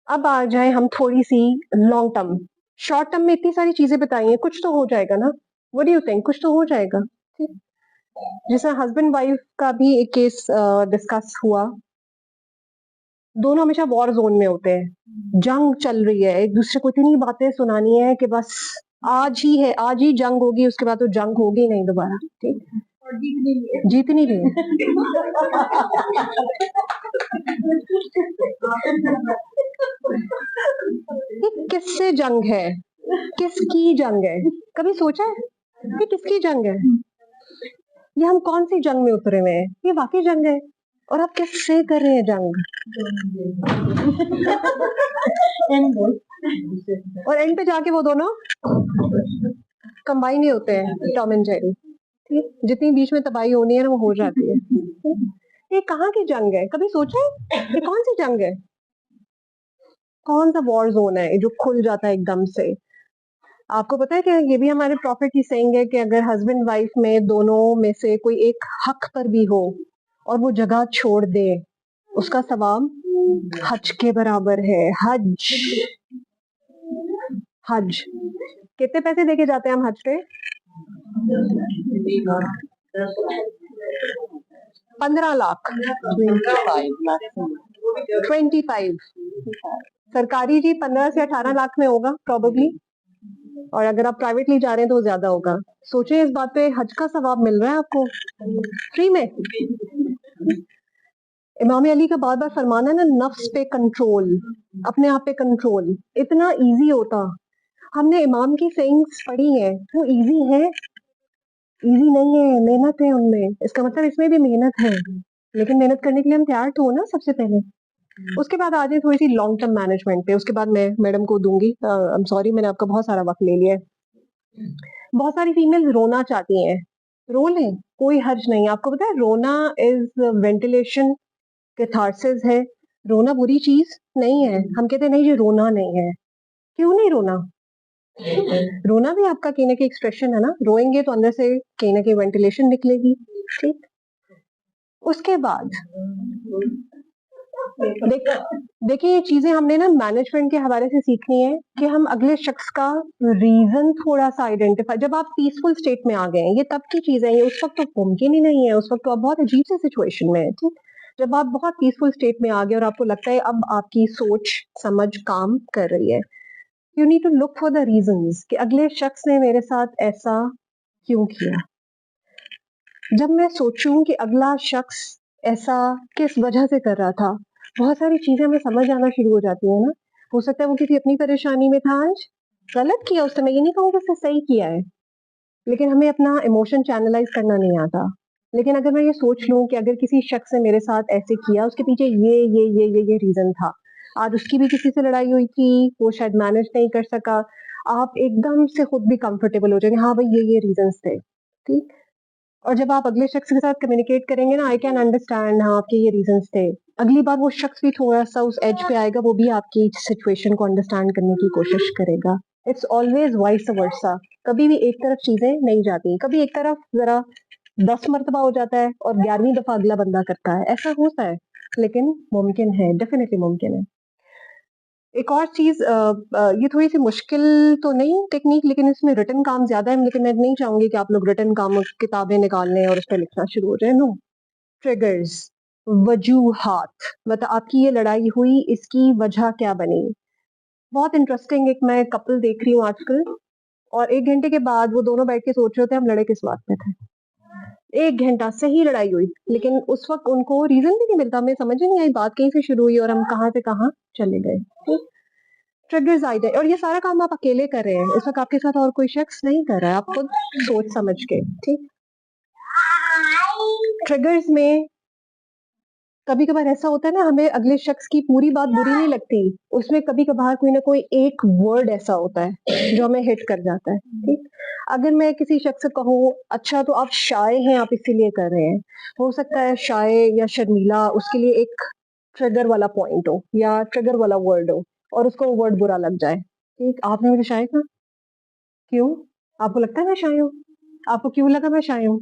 अब आ जाए हम थोड़ी सी लॉन्ग टर्म। शॉर्ट टर्म में इतनी सारी चीजें बताई हैं, कुछ तो हो जाएगा ना? What do you think? कुछ तो हो जाएगा। ठीक। जैसे हस्बैंड वाइफ का भी एक केस डिस्कस हुआ। दोनों हमेशा वॉर जोन में होते हैं, जंग चल रही है, एक दूसरे को इतनी बातें सुनानी है कि बस आज ही है, आज ही जंग होगी, उसके बाद तो जंग होगी नहीं दोबारा। ठीक। और जीतनी जीतनी भी है। ये किससे जंग है? किसकी जंग है? कभी सोचा है कि किसकी जंग है? ये हम कौन सी जंग में उतरे हुए हैं? ये वाकई जंग है। और आप किससे कर रहे हैं जंग? और एंड पे जाके वो दोनों कंबाइन ही होते हैं, टॉम एंड जेरी। ठीक। जितनी बीच में तबाही होनी है ना, वो हो जाती है। ये कहाँ की जंग है? कभी सोचा है ये कौन सी जंग है? कौन सा वॉर जोन है जो खुल जाता है एकदम से? आपको पता है कि ये भी हमारे प्रॉफिट की सेइंग है कि अगर हस्बैंड वाइफ में दोनों में से कोई एक हक पर भी हो और वो जगह छोड़ दे, उसका सवाब हज के बराबर है। हज। हज कितने पैसे देके जाते हैं हम हज पे? 15 लाख। 25। सरकारी जी 15 से 18 लाख में होगा प्रोबेबली, और अगर आप प्राइवेटली जा रहे हैं तो ज्यादा होगा। सोचिए इस बात पे, हज का सवाब मिल रहा है आपको फ्री में। इमाम अली का बार बार फरमाना है ना, नफ्स पे कंट्रोल, अपने आप पे कंट्रोल। इतना इजी होता। हमने इमाम की सेइंग्स पढ़ी है, वो इजी है? इजी नहीं है, मेहनत है उनमें। इसका मतलब इसमें भी मेहनत है, लेकिन मेहनत करने के लिए हम तैयार तो हो ना सबसे पहले। उसके बाद आ जाए थोड़ी सी लॉन्ग टर्म मैनेजमेंट पे, उसके बाद मैं मैडम को दूंगी। आई एम सॉरी, मैंने आपका बहुत सारा वक्त ले लिया है। बहुत सारी फीमेल्स रोना चाहती हैं। रो लें, कोई हर्ज नहीं। आपको पता है रोना इज वेंटिलेशन, कैथारसिस है। रोना बुरी चीज नहीं है। हम कहते हैं नहीं, ये रोना नहीं है। क्यों नहीं रोना? रोना भी आपका कहीं ना कहीं एक्सप्रेशन है ना। रोएंगे तो अंदर से कहीं ना कहीं वेंटिलेशन निकलेगी। ठीक। उसके बाद देखिए, ये चीजें हमने ना मैनेजमेंट के हवाले से सीखनी है कि हम अगले शख्स का रीजन थोड़ा सा आइडेंटिफाई। जब आप पीसफुल स्टेट में आ गए हैं, ये तब की चीजें हैं, उस वक्त तो मुमकिन ही नहीं है। उस वक्त तो आप बहुत अजीब सी सिचुएशन में है। ठीक। जब आप बहुत पीसफुल स्टेट में आ गए और आपको लगता है अब आपकी सोच समझ काम कर रही है, you need to look for the reasons कि अगले शख्स ने मेरे साथ ऐसा क्यों किया। जब मैं सोचूं कि अगला शख्स ऐसा किस वजह से कर रहा था, बहुत सारी चीजें हमें समझ आना शुरू हो जाती है ना। हो सकता है वो किसी अपनी परेशानी में था, आज गलत किया उसने, मैं ये नहीं कहूँगी उसने सही किया है, लेकिन हमें अपना इमोशन चैनलाइज करना नहीं आता। लेकिन अगर मैं ये सोच लूं कि अगर किसी शख्स ने मेरे साथ ऐसे किया, उसके पीछे ये रीजन था, आज उसकी भी किसी से लड़ाई हुई थी, वो शायद मैनेज नहीं कर सका, आप एकदम से खुद भी कंफर्टेबल हो जाएंगे, हाँ भाई ये रीजन थे। ठीक। और जब आप अगले शख्स के साथ कम्युनिकेट करेंगे ना, आई कैन अंडरस्टैंड, हाँ आपके ये रीजंस थे, अगली बार वो शख्स भी थोड़ा सा उस एज पे आएगा, वो भी आपकी सिचुएशन को अंडरस्टैंड करने की कोशिश करेगा। It's always vice versa. कभी भी एक तरफ चीजें नहीं जाती। कभी एक तरफ जरा 10 मरतबा हो जाता है और 11वीं दफा अगला बंदा करता है, ऐसा होता है, लेकिन मुमकिन है, डेफिनेटली मुमकिन है। एक और चीज, ये थोड़ी सी मुश्किल तो नहीं टेक्निक, लेकिन इसमें रिटन काम ज्यादा है, लेकिन मैं नहीं चाहूंगी कि आप लोग रिटन काम किताबें निकालने और उस पर लिखना शुरू हो जाए। नो। ट्रिगर्स, वजूहात, मतलब आपकी ये लड़ाई हुई, इसकी वजह क्या बनी। बहुत इंटरेस्टिंग, एक मैं कपल देख रही हूँ आजकल, और 1 घंटे के बाद वो दोनों बैठ के सोच रहे थे हम लड़े किस बात पे थे। 1 घंटा सही लड़ाई हुई, लेकिन उस वक्त उनको रीजन भी नहीं मिलता। हमें समझ ही नहीं आई बात कहीं से शुरू हुई और हम कहाँ से कहाँ चले गए। ट्रिगर्स आइडिया, और ये सारा काम आप अकेले कर रहे हैं, इस वक्त आपके साथ और कोई शख्स नहीं कर रहा है, आप खुद सोच समझ के। ठीक। ट्रिगर्स में कभी कभार ऐसा होता है ना, हमें अगले शख्स की पूरी बात बुरी नहीं लगती, उसमें कभी कभार कोई ना कोई एक वर्ड ऐसा होता है जो हमें हिट कर जाता है। ठीक। अगर मैं किसी शख्स से कहूँ अच्छा तो आप शाय हैं, आप इसीलिए कर रहे हैं, हो सकता है शाय या शर्मीला उसके लिए एक ट्रिगर वाला पॉइंट हो या ट्रिगर वाला वर्ड हो, और उसको वो वर्ड बुरा लग जाए। ठीक। आपने मुझे शाय कहा, क्यों? आपको लगता है मैं शाय हूँ? आपको क्यों लगा मैं शाय हूँ?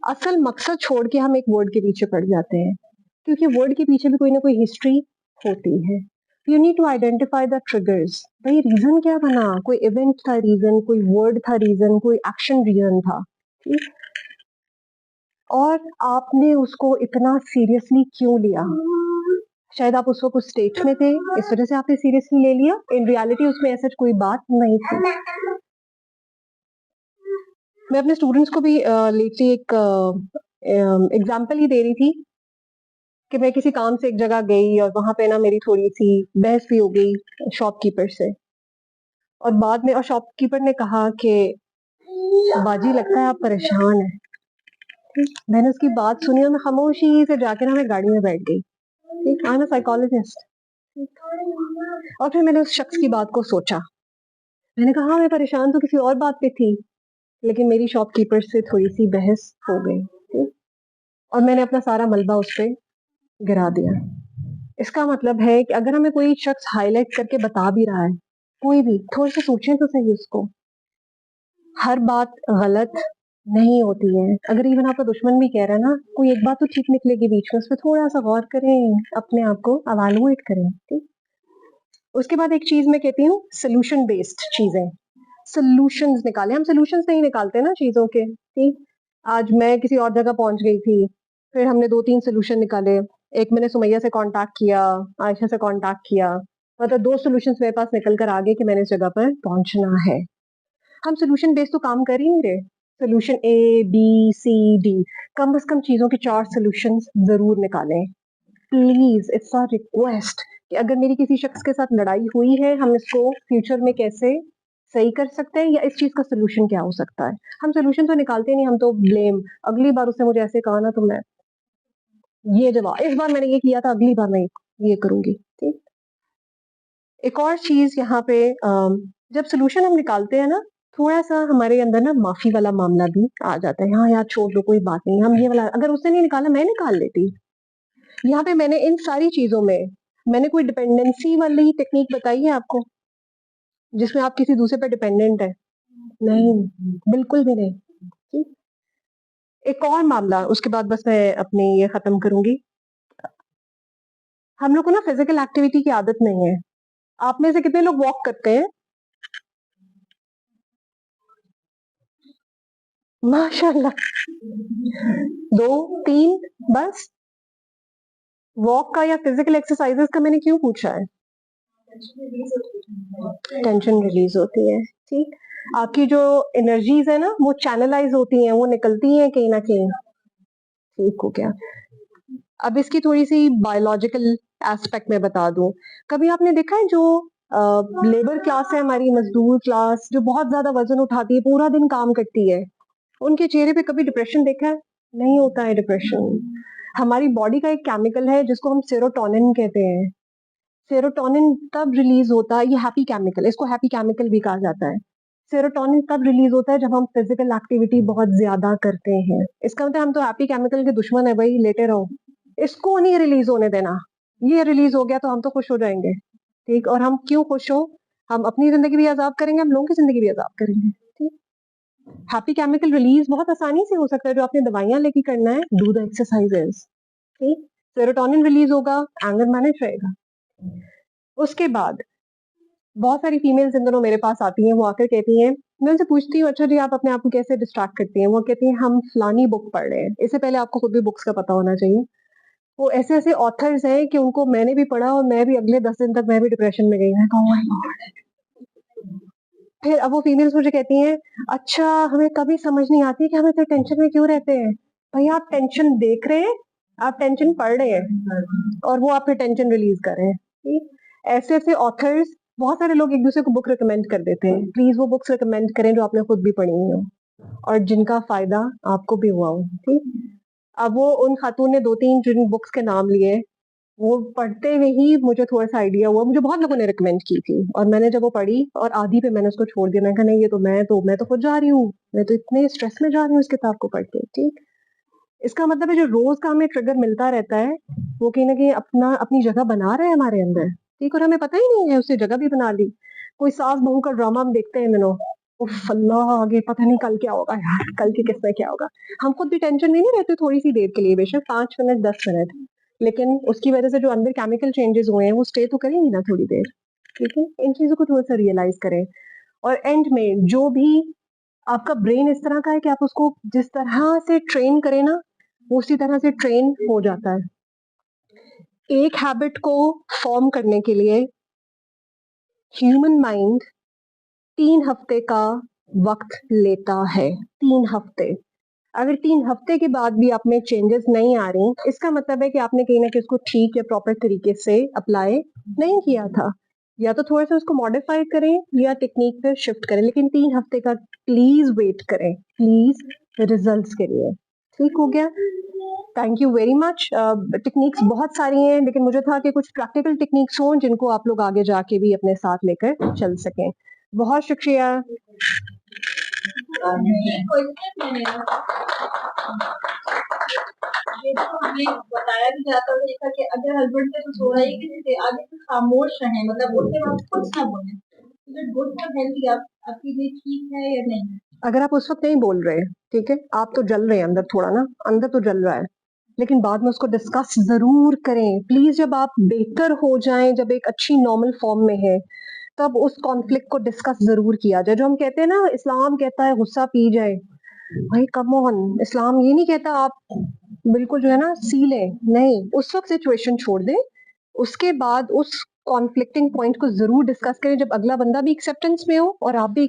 असल मकसद छोड़ के हम एक वर्ड के पीछे पड़ जाते हैं, क्योंकि वर्ड के पीछे भी कोई ना कोई हिस्ट्री होती है। You need to identify the triggers. भाई रीजन क्या बना, कोई इवेंट था रीजन, कोई वर्ड था रीजन, कोई एक्शन रीजन था, ठीक? और आपने उसको इतना सीरियसली क्यों लिया? शायद आप उस वक्त उस स्टेट में थे, इस वजह से आपने सीरियसली ले लिया। इन रियलिटी उसमें ऐसा कोई बात नहीं थी। मैं अपने स्टूडेंट्स को भी लेटली एक एग्जाम्पल ही दे रही थी कि मैं किसी काम से एक जगह गई और वहां पे ना मेरी थोड़ी सी बहस भी हो गई शॉपकीपर से, और बाद में और शॉपकीपर ने कहा कि बाजी लगता है आप परेशान हैं। मैंने उसकी बात सुनी और मैं खामोशी से जाके ना मैं गाड़ी में बैठ गई। ठीक, आई एम अ साइकोलॉजिस्ट। और फिर मैंने उस शख्स की बात को सोचा। मैंने कहा हाँ, मैं परेशान तो किसी और बात पे थी, लेकिन मेरी शॉपकीपर से थोड़ी सी बहस हो गई, ठीक? और मैंने अपना सारा मलबा उस पर गिरा दिया। इसका मतलब है कि अगर हमें कोई शख्स हाईलाइट करके बता भी रहा है, कोई भी, थोड़ा सा सोचें तो सही उसको। हर बात गलत नहीं होती है। अगर इवन आपका दुश्मन भी कह रहा है ना, कोई एक बात तो ठीक निकलेगी बीच में, उस पर थोड़ा सा गौर करें, अपने आप को अवैल्यूएट करें, ठीक? उसके बाद एक चीज मैं कहती हूँ, सोल्यूशन बेस्ड चीजें, सोल्यूशंस निकालें। हम सोल्यूशंस नहीं निकालते ना चीजों के, ठीक? आज मैं किसी और जगह पहुंच गई थी, फिर हमने 2-3 सोल्यूशन निकाले। एक मैंने सुमैया से कांटेक्ट किया, आयशा से कांटेक्ट किया, मतलब 2 सोल्यूशंस मेरे पास निकल कर आ गए कि मैंने इस जगह पर पहुंचना है। हम सोल्यूशन बेस्ड तो काम कर ही नहीं रहे। Solution A B C D, कम से कम चीजों के 4 सोल्यूशंस जरूर निकालें। प्लीज, इट्स अ रिक्वेस्ट कि अगर मेरी किसी शख्स के साथ लड़ाई हुई है, हम इसको फ्यूचर में कैसे सही कर सकते हैं, या इस चीज का सोल्यूशन क्या हो सकता है। हम सोल्यूशन तो निकालते नहीं, हम तो ब्लेम, अगली बार उसने मुझे ऐसे कहा ना तो मैं ये जवाब, इस बार मैंने ये किया था, अगली बार मैं ये करूंगी, ठीक? एक और चीज यहाँ पे जब सोल्यूशन हम निकालते हैं ना, थोड़ा सा हमारे अंदर ना माफी वाला मामला भी आ जाता है। हाँ यार छोड़ दो, कोई बात नहीं, हम ये वाला, अगर उसने नहीं निकाला मैं निकाल लेती। यहाँ पे मैंने इन सारी चीजों में मैंने कोई डिपेंडेंसी वाली टेक्निक बताई है आपको, जिसमें आप किसी दूसरे पर डिपेंडेंट है? नहीं, बिल्कुल भी नहीं, ठीक? एक और मामला, उसके बाद बस मैं अपनी ये खत्म करूंगी। हम लोग को ना फिजिकल एक्टिविटी की आदत नहीं है। आप में से कितने लोग वॉक करते हैं? माशाल्लाह, 2-3, बस। वॉक का या फिजिकल एक्सरसाइजेस का मैंने क्यों पूछा है? टेंशन रिलीज होती है, ठीक? आपकी जो एनर्जीज है ना, वो चैनलाइज होती हैं, वो निकलती हैं कहीं ना कहीं, ठीक हो गया। अब इसकी थोड़ी सी बायोलॉजिकल एस्पेक्ट में बता दूं। कभी आपने देखा है जो लेबर क्लास है हमारी, मजदूर क्लास, जो बहुत ज्यादा वजन उठाती है, पूरा दिन काम करती है, उनके चेहरे पे कभी डिप्रेशन देखा है? नहीं होता है डिप्रेशन। हमारी बॉडी का एक केमिकल है जिसको हम सेरोटोनिन कहते हैं। सेरोटोनिन तब रिलीज होता है, ये हैप्पी केमिकल, इसको हैप्पी केमिकल भी कहा जाता है। सेरोटोनिन तब रिलीज होता है जब हम फिजिकल एक्टिविटी बहुत ज्यादा करते हैं। इसका मतलब हम तो हैप्पी केमिकल के दुश्मन है भाई, लेटे रहो, इसको नहीं रिलीज होने देना। ये रिलीज हो गया तो हम तो खुश हो जाएंगे, ठीक? और हम क्यों खुश हो? हम अपनी जिंदगी भी आजाद करेंगे, हम लोगों की जिंदगी भी आजाद करेंगे, ठीक? हैप्पी केमिकल रिलीज बहुत आसानी से हो सकता है। जो आपने दवाइयां लेके करना है, डू द एक्सरसाइजेस, ठीक? सेरोटोनिन रिलीज होगा, एंगर मैनेज रहेगा। उसके बाद बहुत सारी फीमेल्स इन दोनों मेरे पास आती हैं, वो आकर कहती हैं, मैं उनसे पूछती हूँ अच्छा जी आप अपने आप को कैसे डिस्ट्रैक्ट करती हैं? वो कहती हैं हम फलानी बुक पढ़ रहे हैं। इससे पहले आपको खुद भी बुक्स का पता होना चाहिए। वो ऐसे ऐसे ऑथर्स हैं कि उनको मैंने भी पढ़ा और मैं भी अगले 10 दिन तक मैं भी डिप्रेशन में गई। मैं कहूँ, "Oh my God!" फिर अब वो फीमेल्स मुझे कहती हैं अच्छा हमें कभी समझ नहीं आती कि हम इतने टेंशन में क्यों रहते हैं। भैया आप टेंशन देख रहे हैं, आप टेंशन पढ़ रहे हैं, और वो आप पे टेंशन रिलीज कर रहे हैं, ठीक? ऐसे ऐसे ऑथर्स, बहुत सारे लोग एक दूसरे को बुक रिकमेंड कर देते हैं। प्लीज वो बुक्स रिकमेंड करें जो आपने खुद भी पढ़ी हुई हो और जिनका फायदा आपको भी हुआ हो, ठीक? अब वो उन खातून ने 2-3 जिन बुक्स के नाम लिए, वो पढ़ते हुए ही मुझे थोड़ा सा आइडिया हुआ। मुझे बहुत लोगों ने रिकमेंड की थी, और मैंने जब वो पढ़ी और आधी पे मैंने उसको छोड़ दिया। मैंने कहा नहीं, ये तो मैं तो खुद जा रही हूँ, मैं तो इतने स्ट्रेस में जा रही हूँ इस किताब को पढ़ के, ठीक? इसका मतलब है जो रोज का हमें ट्रिगर मिलता रहता है, वो कहीं ना कहीं अपनी जगह बना रहा है हमारे अंदर, ठीक? और हमें पता ही नहीं है, उससे जगह भी बना ली। कोई सास बहू का ड्रामा हम देखते हैं इन दिनों, उफ अल्लाह, आगे पता नहीं कल क्या होगा यार, कल के किसमें क्या होगा। हम खुद भी टेंशन में नहीं रहते थोड़ी सी देर के लिए, बेशक 5 मिनट 10 मिनट, लेकिन उसकी वजह से जो अंदर केमिकल चेंजेस हुए हैं वो स्टे तो करेंगी ना थोड़ी देर। ठीक है, इन चीजों को थोड़ा सा रियलाइज करें। और एंड में जो भी आपका ब्रेन इस तरह का है कि आप उसको जिस तरह से ट्रेन करें ना, वो उसी तरह से ट्रेन हो जाता है। एक हैबिट को फॉर्म करने के लिए ह्यूमन माइंड 3 हफ्ते का वक्त लेता है। 3 हफ्ते। अगर 3 हफ्ते के बाद भी आप में चेंजेस नहीं आ रही, इसका मतलब है कि आपने कहीं ना कहीं उसको ठीक या प्रॉपर तरीके से अप्लाई नहीं किया था। या तो थोड़ा सा उसको मॉडिफाई करें या टेक्निक पे शिफ्ट करें, लेकिन 3 हफ्ते का प्लीज वेट करें, प्लीज, रिजल्ट्स के लिए। ठीक हो गया? Thank you very much. Techniques बहुत सारी हैं, लेकिन मुझे था कि कुछ प्रैक्टिकल टेक्निक्स हों जिनको आप लोग आगे जाके भी अपने साथ लेकर चल सकें। बहुत शुक्रिया। ये तो हमें बताया भी जाता था कि अगर हस्बैंड से कुछ हो रहा है किसी से, आगे से खामोश रहें, मतलब उसके बाद कुछ ना बोलें। गुड फॉर हेल्थ आपके लिए ठीक है या नहीं? अगर आप उस वक्त नहीं बोल रहे, ठीक है, आप तो जल रहे हैं अंदर, थोड़ा ना अंदर तो जल रहा है, लेकिन बाद में उसको डिस्कस जरूर करें प्लीज। जब आप बेहतर हो जाएं, जब एक अच्छी नॉर्मल फॉर्म में है, तब उस कॉन्फ्लिक्ट को डिस्कस जरूर किया जाए। जो हम कहते हैं ना, इस्लाम कहता है गुस्सा पी जाए, भाई कम ऑन, इस्लाम ये नहीं कहता आप बिल्कुल जो है ना सी लें, नहीं, उस वक्त सिचुएशन छोड़ दें। उसके बाद उस कॉन्फ्लिक्टिंग पॉइंट को जरूर डिस्कस करें जब अगला बंदा भी एक्सेप्टेंस में हो और आप भी